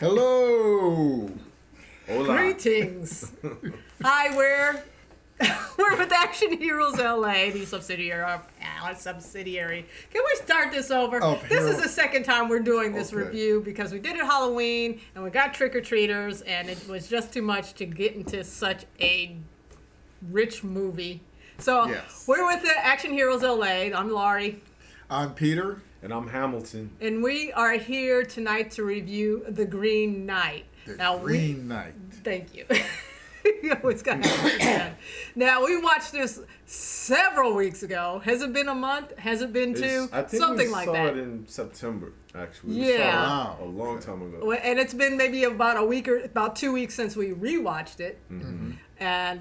Hello. Hola. Greetings. Hi, we're with Action Heroes LA, the subsidiary of subsidiary. Can we start this over? This is the second time we're doing this review because we did it Halloween and we got trick-or-treaters and it was just too much to get into such a rich movie. So we're with the Action Heroes LA. I'm Laurie. I'm Peter. And I'm Hamilton. And we are here tonight to review The Green Knight. Green Knight. Thank you. You always got to have it. Now, we watched this several weeks ago. Has it been a month? Has it been two? I think something we like saw that. it in September, actually. Yeah. We saw it a long time ago. And it's been maybe about a week or about 2 weeks since we rewatched it. Mm-hmm. And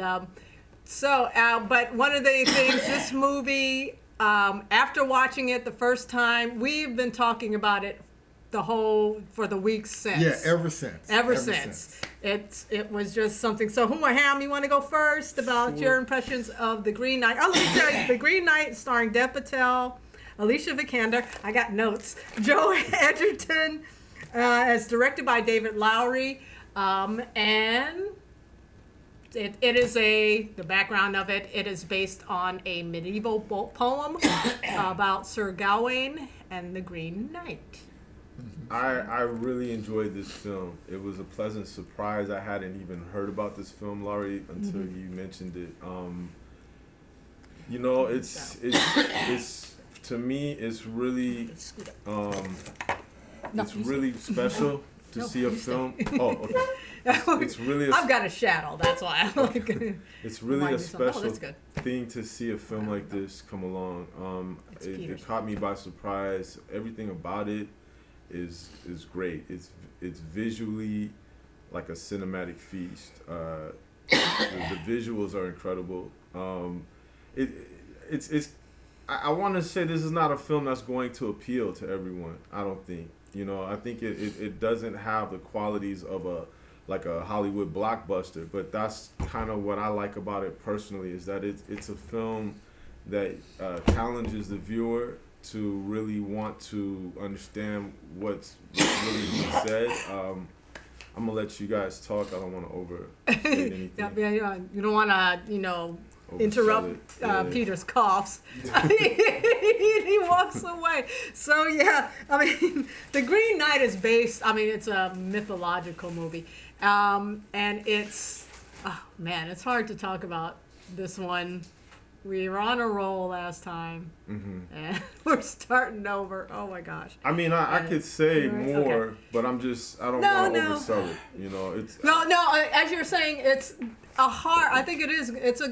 but one of the things, this movie, after watching it the first time, we've been talking about it for the weeks since. Yeah, ever since. It was just something. So, Ham, you want to go first about your impressions of The Green Knight? Oh, let me tell you, The Green Knight, starring Dev Patel, Alicia Vikander. I got notes. Joe Egerton, as directed by David Lowery, and it is the background of it. It is based on a medieval poem about Sir Gawain and the Green Knight. I really enjoyed this film. It was a pleasant surprise. I hadn't even heard about this film, Laurie, until you mentioned it. It's to me, it's really it's really special to see a film. Oh, okay. It's really. I've got a shadow. That's why I like it. It's really a special good. thing to see a film like this come along. It caught me by surprise. Everything about it is great. It's visually like a cinematic feast. The visuals are incredible. I want to say this is not a film that's going to appeal to everyone. I don't think. I think it doesn't have the qualities of a Hollywood blockbuster, but that's kind of what I like about it personally, is that it's a film that challenges the viewer to really want to understand what's really being said. I'm gonna let you guys talk. I don't want to overstate anything. Yeah. You don't want to, interrupt Peter's coughs. He walks away. So The Green Knight is based. It's a mythological movie, and it's hard to talk about this one. We were on a roll last time, and we're starting over. Oh my gosh! I could say more, but I don't want to oversell it. It's no. As you're saying, it's a hard. I think it is. It's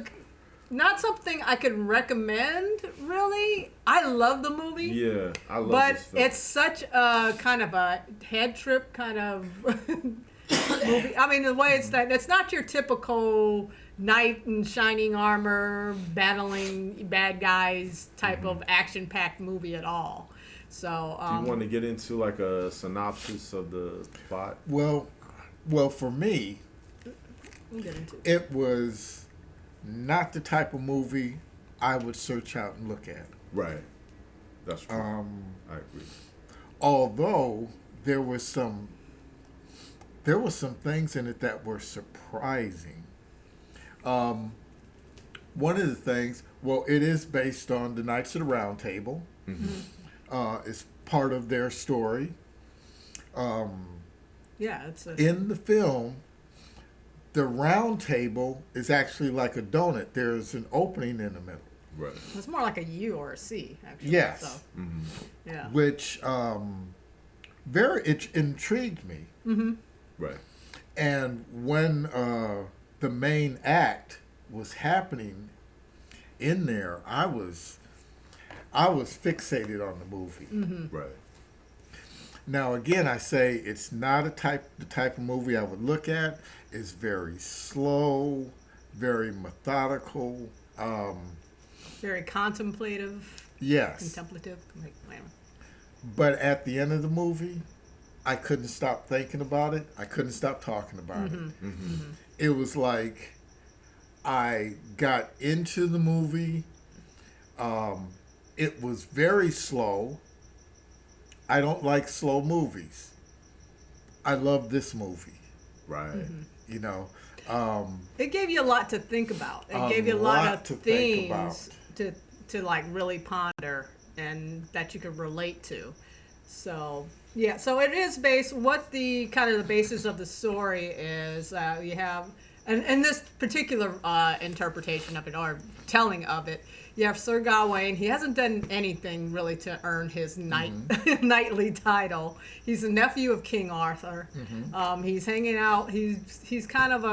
not something I could recommend. Really, I love the movie. Yeah, I love but this film. it's such a kind of a head trip kind of movie. The way it's not your typical knight in shining armor battling bad guys type of action-packed movie at all. So do you want to get into like a synopsis of the plot? Well, for me, it was not the type of movie I would search out and look at. Right. That's true. I agree. Although there were some things in it that were surprising. One of the things, it is based on the Knights of the Round Table. It's part of their story. In the film, the round table is actually like a donut. There's an opening in the middle. Right. It's more like a U or a C, actually. Yes. So. Yeah. Which it intrigued me. Right. And when the main act was happening in there, I was fixated on the movie. Right. Now again, I say it's not the type of movie I would look at. It's very slow, very methodical, very contemplative. Yes. Contemplative. But at the end of the movie, I couldn't stop thinking about it. I couldn't stop talking about it. It was like I got into the movie. It was very slow. I don't like slow movies. I love this movie. Right. You know, It gave you a lot to think about. It gave you a lot of themes to like really ponder and that you could relate to. So yeah, so it is based. What the kind of the basis of the story is, you have, and in this particular interpretation of it or telling of it, you have Sir Gawain. He hasn't done anything really to earn his knightly title. He's the nephew of King Arthur. He's hanging out. He's kind of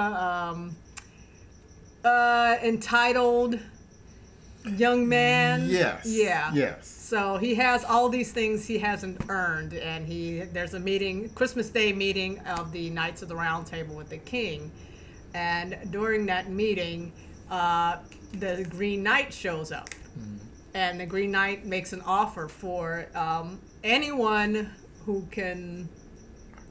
a entitled young man. Yes. Yeah. Yes. So he has all these things he hasn't earned, and there's a meeting, Christmas Day meeting of the Knights of the Round Table with the King, and during that meeting, the Green Knight shows up, and the Green Knight makes an offer for anyone who can.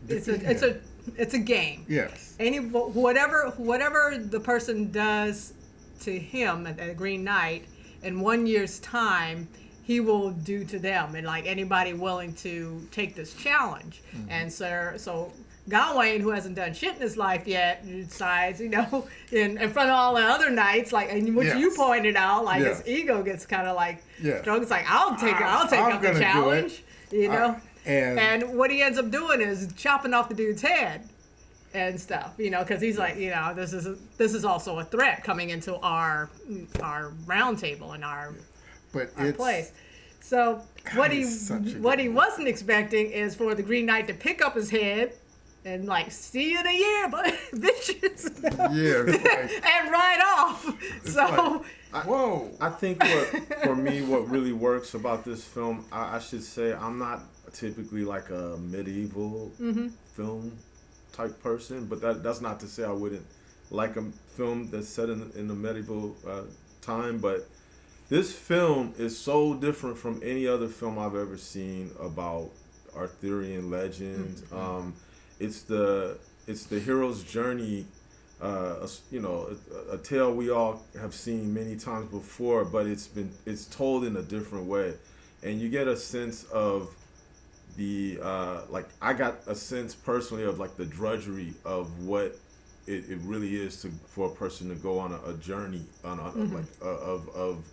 It's a game. Yes. Whatever the person does to him at the Green Knight in 1 year's time, he will do to them, and like anybody willing to take this challenge. And so Gawain, who hasn't done shit in his life yet, decides, in front of all the other knights, like, and which you pointed out, like his ego gets kind of like strong. It's like, I'll take up the challenge, and what he ends up doing is chopping off the dude's head and stuff, because he's like, this is also a threat coming into our round table and our place. So what he wasn't expecting is for the Green Knight to pick up his head and like, see you in a year, but bitches, and ride off. Whoa! I think what really works about this film, I should say, I'm not typically like a medieval film type person, but that's not to say I wouldn't like a film that's set in the medieval time, but this film is so different from any other film I've ever seen about Arthurian legend. It's the hero's journey, a tale we all have seen many times before, but it's told in a different way, and you get a sense of the I got a sense personally of like the drudgery of what it really is for a person to go on a journey of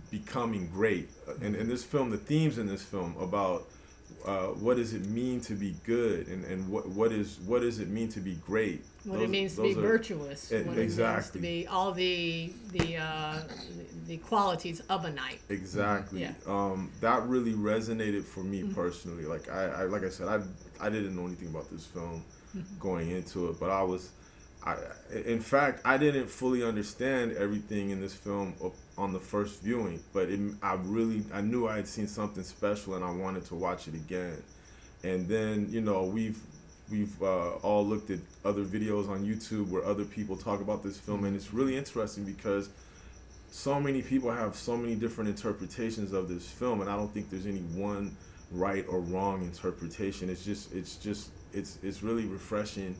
becoming great. And in this film, the themes in this film about what does it mean to be good, and what does it mean to be great? What it means to be virtuous. What exactly. It means to be all the qualities of a knight. Exactly. Yeah. That really resonated for me personally. Like I said, I didn't know anything about this film going into it, but in fact, I didn't fully understand everything in this film on the first viewing, but I knew I had seen something special, and I wanted to watch it again. And then, we've all looked at other videos on YouTube where other people talk about this film, and it's really interesting because so many people have so many different interpretations of this film, and I don't think there's any one right or wrong interpretation. It's really refreshing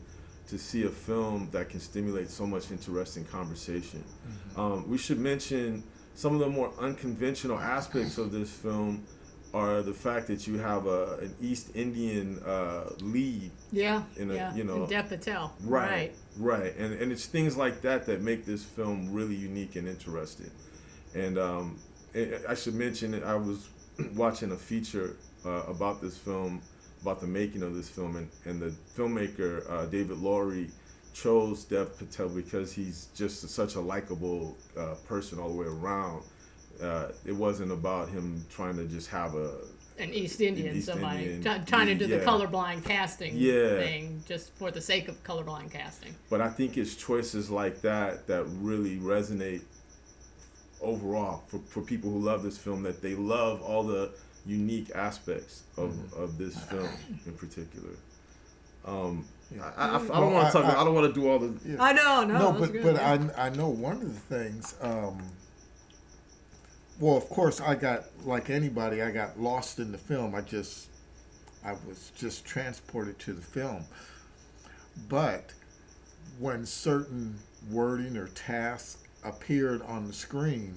to see a film that can stimulate so much interesting conversation. We should mention some of the more unconventional aspects of this film are the fact that you have an East Indian lead. In Dev Patel. Right. And it's things like that make this film really unique and interesting. And I should mention that I was watching a feature about this film, about the making of this film, and the filmmaker David Lowery chose Dev Patel because he's just such a likable person all the way around. It wasn't about him trying to just have an East Indian, trying to do the colorblind casting thing just for the sake of colorblind casting. But I think it's choices like that really resonate overall for people who love this film, that they love all the unique aspects of this film in particular. I don't want to talk. I don't want to do all the. Yeah. I know, no, but I know one of the things. Well, of course, I got, like anybody, I got lost in the film. I was just transported to the film. But when certain wording or tasks appeared on the screen,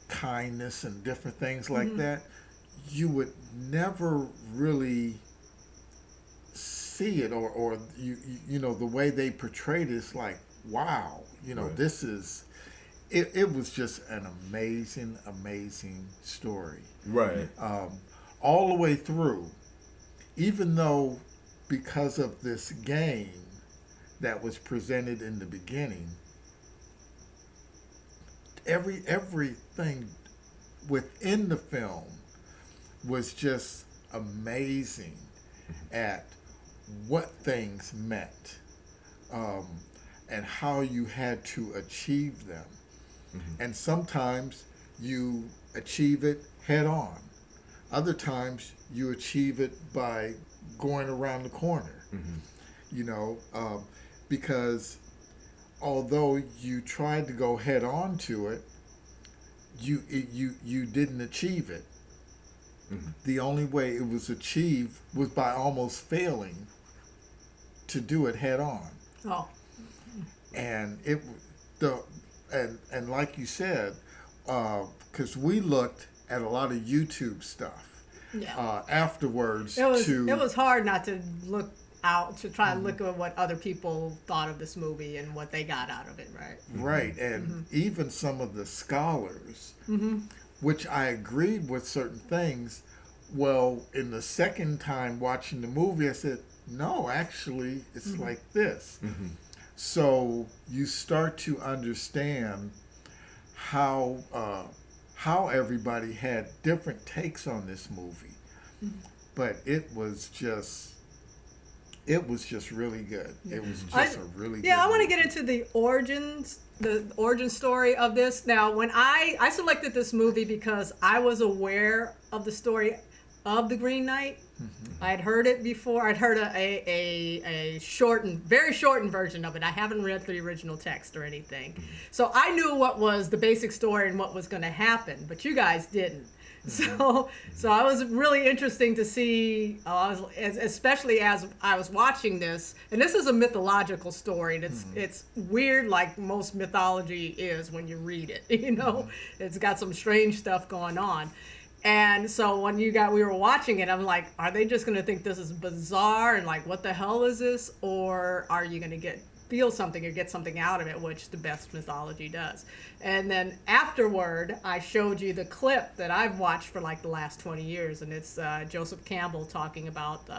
kindness and different things like that, you would never really see it, or you know, the way they portrayed it is like, wow, you know, Right. this is it was just an amazing story, Right. all the way through, even though because of this game that was presented in the beginning, everything within the film was just amazing at what things meant, and how you had to achieve them. And sometimes you achieve it head on. Other times you achieve it by going around the corner. You know, because although you tried to go head on to it, you didn't achieve it. The only way it was achieved was by almost failing to do it head on. Oh, And and like you said, because we looked at a lot of YouTube stuff yeah. afterwards. It to was hard not to look out to try and look at what other people thought of this movie and what they got out of it, right? Right, and even some of the scholars, which I agreed with certain things. Well, in the second time watching the movie, I said, no, actually, it's like this. So you start to understand how everybody had different takes on this movie, but it was just really good. It was just a really good I want to movie. get into the origin story of this. Now, when I selected this movie because I was aware of the story of the Green Knight. I had heard it before. I'd heard a very shortened version of it. I haven't read the original text or anything. So I knew what was the basic story and what was going to happen, but you guys didn't. So I was really interesting to see, especially as I was watching this. And this is a mythological story. And it's weird, like most mythology is when you read it. You know, it's got some strange stuff going on. And so when we were watching it, I'm like, are they just going to think this is bizarre and like, what the hell is this? Or are you going to feel something or get something out of it, which the best mythology does? And then afterward, I showed you the clip that I've watched for like the last 20 years. And it's Joseph Campbell talking about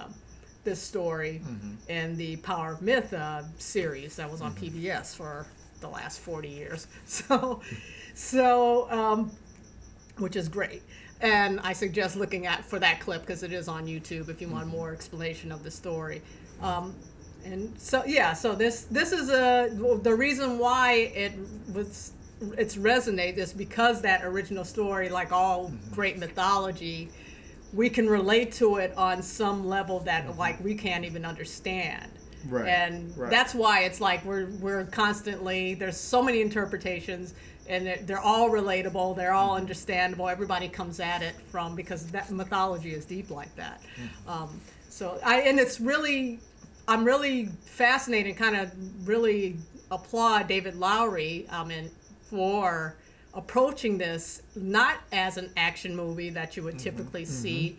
this story in the Power of Myth series that was on PBS for the last 40 years. So which is great. And I suggest looking for that clip because it is on YouTube if you want more explanation of the story. And so this is the reason why it's resonate is because that original story, like all great mythology, we can relate to it on some level that like we can't even understand. Right. And that's why it's like we're constantly, there's so many interpretations. And they're all relatable. They're all understandable. Everybody comes at it because that mythology is deep like that. I'm really fascinated. Kind of really applaud David Lowery for approaching this not as an action movie that you would typically see,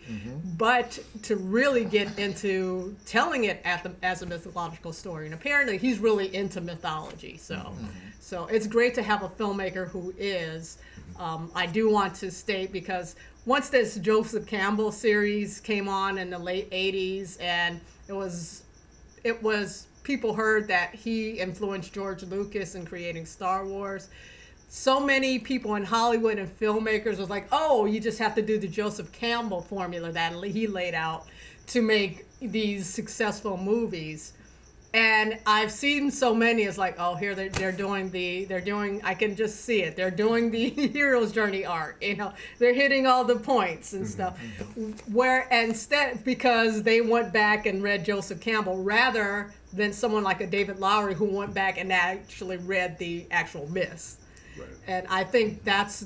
but to really get into telling it as a mythological story. And apparently, he's really into mythology. So it's great to have a filmmaker who is. I do want to state, because once this Joseph Campbell series came on in the late 80s, and it was people heard that he influenced George Lucas in creating Star Wars. So many people in Hollywood and filmmakers was like, oh, you just have to do the Joseph Campbell formula that he laid out to make these successful movies. And I've seen so many, it's like, oh, here they're doing, I can just see it. They're doing the hero's journey arc, you know, they're hitting all the points and stuff. Where instead, because they went back and read Joseph Campbell rather than someone like a David Lowery who went back and actually read the actual myths. Right. And I think that's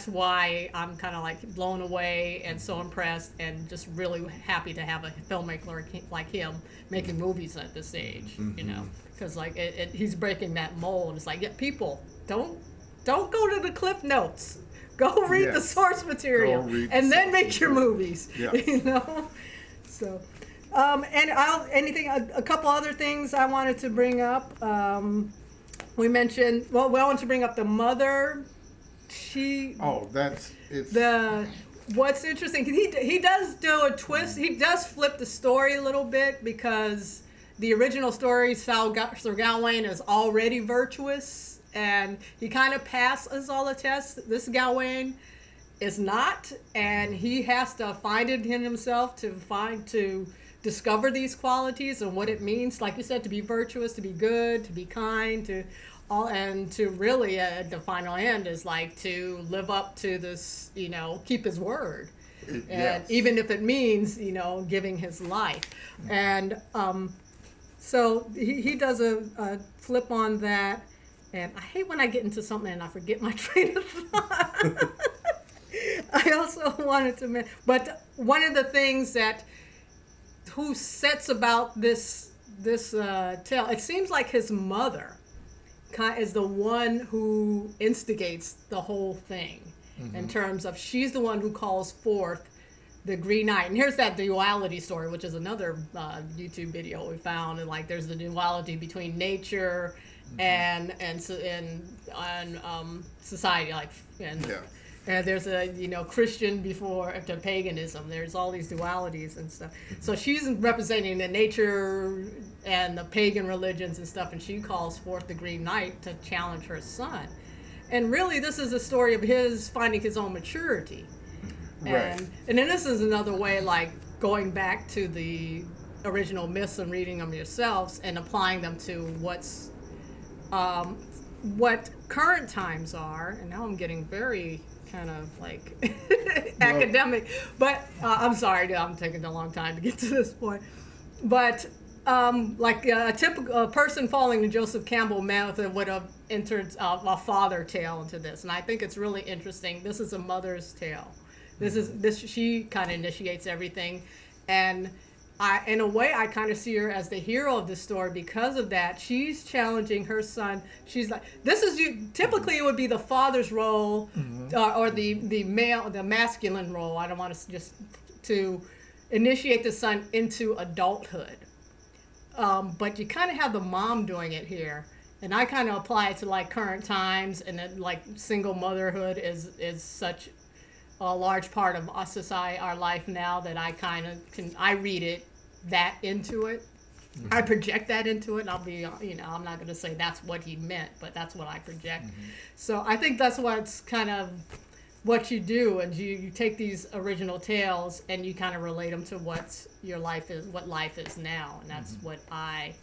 why I'm kind of like blown away and so impressed and just really happy to have a filmmaker like him making movies at this age, you know, because like he's breaking that mold. It's like, yeah, people don't don't go to the Cliff Notes. Go read the source material, and then make your movies. Yes. You know, so. A couple other things I wanted to bring up. We mentioned. Well, we wanted to bring up the mother. What's interesting? He does do a twist. He does flip the story a little bit because the original story, Sir Gawain is already virtuous, and he kind of passes all the tests. This Gawain is not, and he has to find it in himself to discover these qualities and what it means, like you said, to be virtuous, to be good, to be kind, and to really the final end is like to live up to this, keep his word, and even if it means giving his life, and so he does a flip on that, and I hate when I get into something and I forget my train of thought. I also wanted to mention, but one of the things who sets about this tale, it seems like his mother is the one who instigates the whole thing, in terms of she's the one who calls forth the Green Knight. And here's that duality story, which is another YouTube video we found, and like there's the duality between nature and society, and there's a Christian before to paganism. There's all these dualities and stuff. So she's representing the nature and the pagan religions and stuff, and she calls forth the Green Knight to challenge her son. And really, this is a story of his finding his own maturity. Right. And then this is another way, like going back to the original myths and reading them yourselves and applying them to what current times are. And now I'm getting very kind of like academic, but I'm sorry, I'm taking a long time to get to this point. But like a typical person following the Joseph Campbell method would have entered a father tale into this, and I think it's really interesting. This is a mother's tale. She kind of initiates everything, and in a way, I kind of see her as the hero of the story because of that. She's challenging her son. She's like, typically it would be the father's role, or the masculine role. I don't want to initiate the son into adulthood. But you kind of have the mom doing it here. And I kind of apply it to like current times, and then like single motherhood is such a large part of our society, our life now, that I kind of I read that into it. I project that into it, and I'll be, I'm not going to say that's what he meant, but that's what I project. So I think that's what's kind of what you do, and you take these original tales and you kind of relate them to what life is now, and that's what I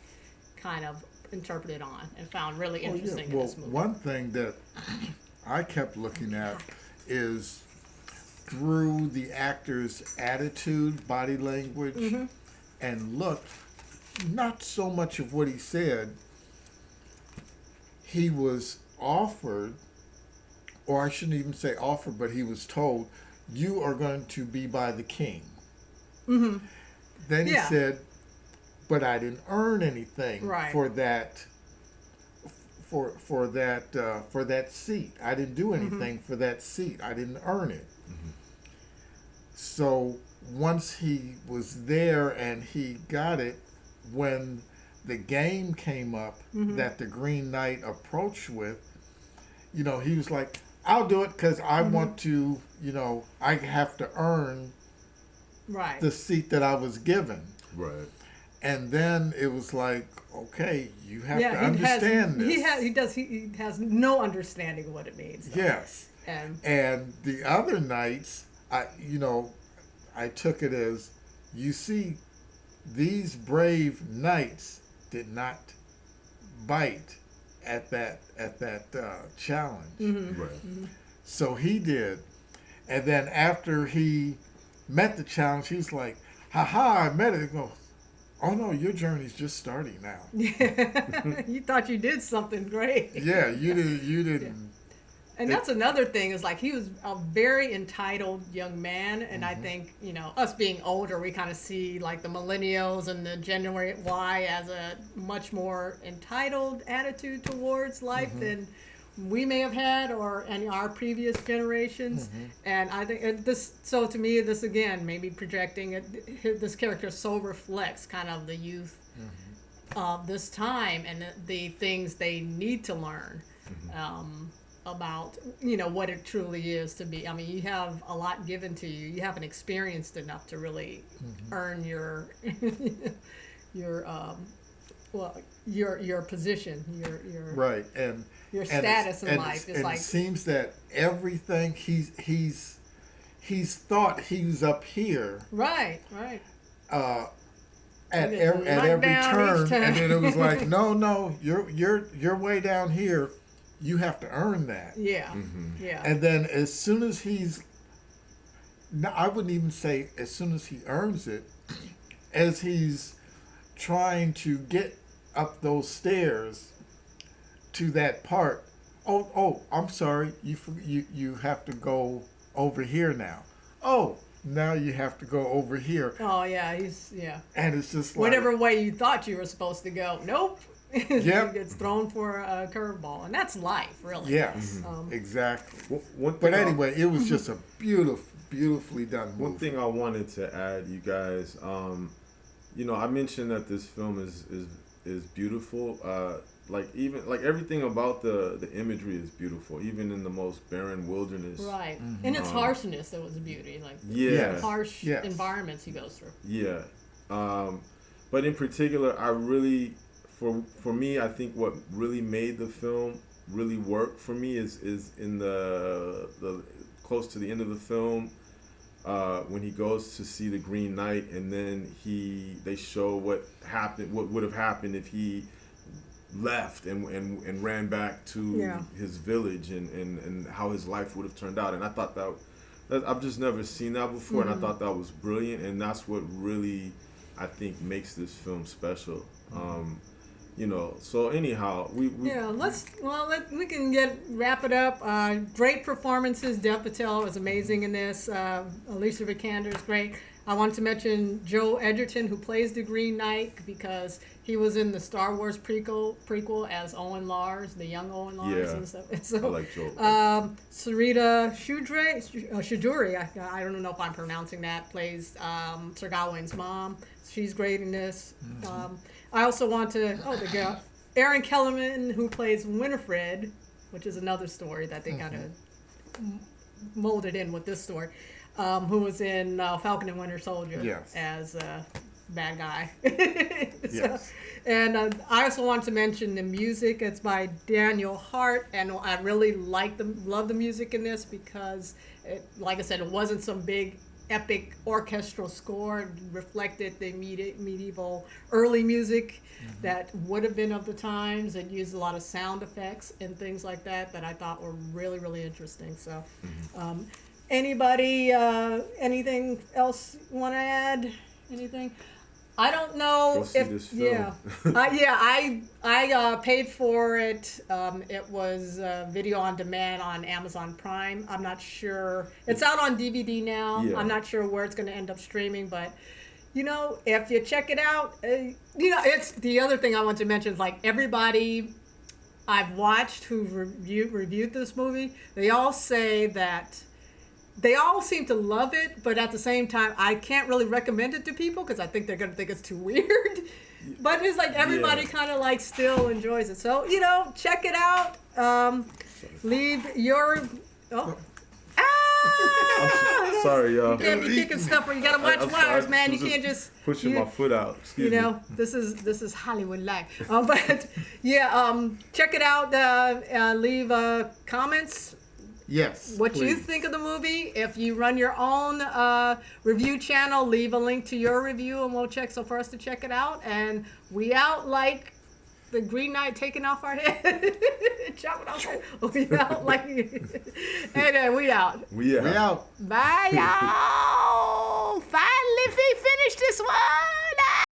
kind of interpreted on and found really interesting in this movie. One thing that I kept looking at is through the actor's attitude, body language, and look, not so much of what he said. He was offered, or I shouldn't even say offered, but he was told, you are going to be by the king. Then he said, but I didn't earn anything for that. For that seat, I didn't do anything for that seat. I didn't earn it. So once he was there and he got it, when the game came up that the Green Knight approached with, he was like, I'll do it because I want to, I have to earn the seat that I was given. Right. And then it was like, okay, you have to understand this. He has no understanding of what it means, though. Yes. And the other knights, I took it as, you see, these brave knights did not bite at that challenge. Right. So he did. And then after he met the challenge, he's like, ha, I met it. He goes, oh no, your journey's just starting now. You thought you did something great. Yeah, you didn't. And that's another thing, is like he was a very entitled young man, and I think, us being older, we kind of see like the millennials and the Gen Y as a much more entitled attitude towards life than we may have had or any our previous generations. And I think this, so to me, this again, maybe projecting it, this character so reflects kind of the youth of this time and the things they need to learn about, you know, what it truly is to be. I mean, you have a lot given to you. You haven't experienced enough to really earn your your position, your right, and your status in life. And it seems that everything he's thought he was up here. Right. At every turn, and then it was like, no, you're way down here. You have to earn that. Yeah. And then as soon as I wouldn't even say as soon as he earns it, as he's trying to get up those stairs to that part. Oh, I'm sorry. You have to go over here now. Oh, now you have to go over here. Oh yeah, And it's just like whatever way you thought you were supposed to go. Nope. Yep. Gets thrown for a curveball, and that's life, really. Yes, exactly. But anyway, it was just a beautifully done movie. One thing I wanted to add, you guys, you know, I mentioned that this film is beautiful. Like everything about the imagery is beautiful, even in the most barren wilderness. Right, and its harshness, that was a beauty. Like harsh environments he goes through. Yeah, but in particular, I really, for me, I think what really made the film really work for me is in the close to the end of the film. When he goes to see the Green Knight, and then they show what would have happened if he left and ran back to his village, and how his life would have turned out. And I thought that I've just never seen that before, and I thought that was brilliant, and that's what really, I think, makes this film special. You know, so anyhow, we we can wrap it up. Great performances. Dev Patel was amazing in this. Alicia Vikander is great. I want to mention Joe Egerton, who plays the Green Knight, because he was in the Star Wars prequel as Owen Lars, the young Owen Lars and stuff. So, I like Joe. Sarita Shuduri, I don't know if I'm pronouncing that, plays Sir Gawain's mom. She's great in this. I also want to, the girl, Erin Kellerman, who plays Winifred, which is another story that they kind of molded in with this story, who was in Falcon and Winter Soldier as a bad guy. And I also want to mention the music. It's by Daniel Hart, and I really love the music in this because, like I said, it wasn't some big epic orchestral score. It reflected the medieval early music that would have been of the times. It used a lot of sound effects and things like that I thought were really, really interesting. So anybody, anything else want to add? Anything? I don't know I paid for it. It was video on demand on Amazon Prime. I'm not sure. It's out on DVD now. I'm not sure where it's going to end up streaming, but you know, if you check it out, you know, it's the other thing I want to mention is like everybody I've watched who reviewed this movie, they all say that they all seem to love it, but at the same time, I can't really recommend it to people because I think they're going to think it's too weird. But it's like everybody kind of like still enjoys it. So, you know, check it out. Leave your... Sorry, y'all. You can't be kicking stuff where you got to watch wires, man. You can't just... Pushing my foot out. Excuse me. You know, this is Hollywood life. But, check it out. Leave comments. Yes. What you think of the movie. If you run your own review channel, leave a link to your review and we'll check for us to check it out. And we out like the Green Knight taking off our head. Chopping off our head. We out like and we out. We out. Bye y'all. Finally finished this one.